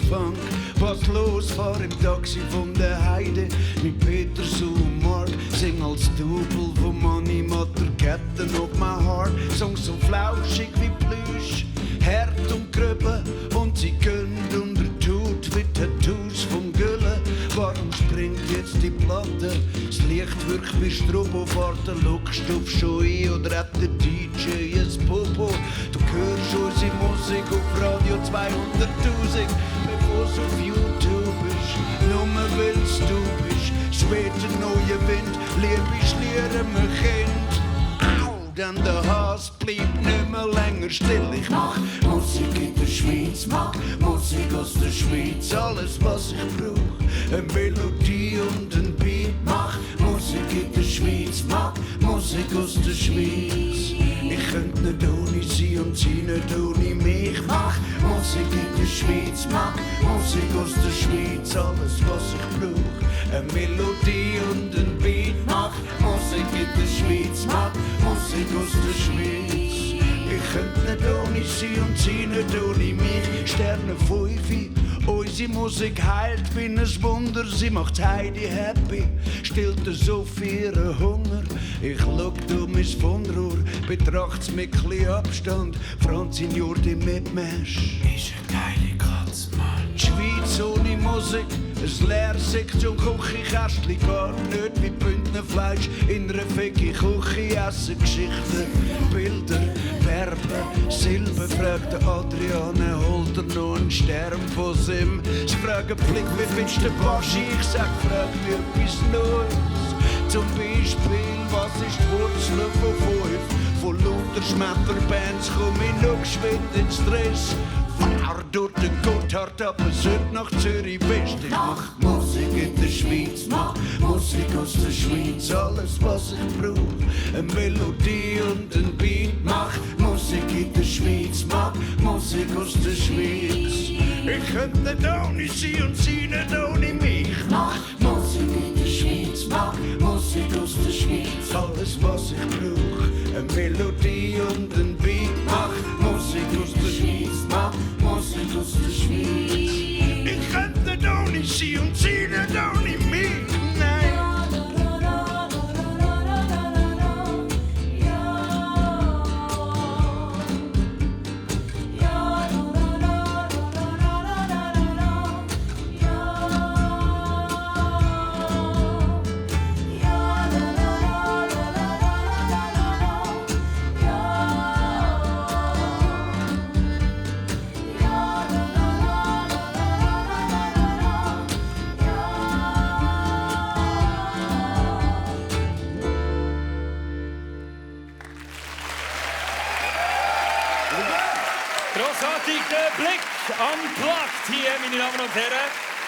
Funk. Was los, fahr im Taxi von der Heide mit Peters und Mark. Sing als Double von Money, Mutter, Ketten auf mein Haar. Songs so flauschig wie Plüsch, hart und gröbel. Und sie gehen unter Tut wie Tattoos vom Gülle. Warum springt jetzt die Platte? Das Licht wirkt wie Strobofahrten. Schaust du schon ein oder hat der DJ ein Popo? Du hörst unsere Musik auf Radio 200.000. Was auf YouTube ist, nur weil's du bist. Schwebt ein neuer Wind, lieb ich liere mein Kind. Au, denn der Hass bleibt nicht mehr länger still. Ich mach Musik in der Schweiz, mag Musik aus der Schweiz. Alles was ich brauch, eine Melodie und ein Beat. Mach Musik in der Schweiz, mag Musik aus der Schweiz. Ich könnte nicht ohne sie und sie nicht ohne mich. Mach Musik in der Schweiz, mach Musik aus der Schweiz. Alles was ich brauch, eine Melodie und ein Beat. Mach Musik in der Schweiz, mach Musik aus der Schweiz. Ich könnte nicht ohne sie und sie nicht ohne mich. Sterne 5, unsere Musik heilt, bin ein Wunder, sie macht Heidi happy, stillt so viel Hunger. Ich schau durch mein Fundrohr, betracht's mit chli Abstand. Franzin Jordi Mitmensch ist eine geile Katze, Mann. Die Schweiz ohne Musik, ein leeres Sektion Küchenkästchen, gar nicht wie Bündnerfleisch in einer fecki Küche. Essen Geschichten, Bilder, Verben, Silben. Fragt Adriane, holt er noch einen Stern von Sim? Sie fragen Blick, wie findest du den Baschi? Ich sag, frag mir etwas Neues. Zum Beispiel, was ist die Wurzel von 5? Von lauter Schmetterbands komm ich noch geschwind in Stress. Fahr durch den Gotthard, aber sollte nach Zürich West. Ich mach Musik in der Schweiz, mach Musik aus der Schweiz. Alles was ich brauch, eine Melodie und ein Beat. Mach Musik in der Schweiz, mach Musik aus der Schweiz. Ich könnte nicht ohne sie und sie nicht ohne mich. Mach Musik in der Schweiz, mach Musik aus der Schweiz. Alles was ich brauch, eine Melodie und ein Beat. Mach Musik aus der Schweiz, mach Musik aus der Schweiz. Ich könnte nicht ohne sie und sie nicht ohne mich. Nein. Grossartig, der Blick unplugged hier, meine Damen und Herren.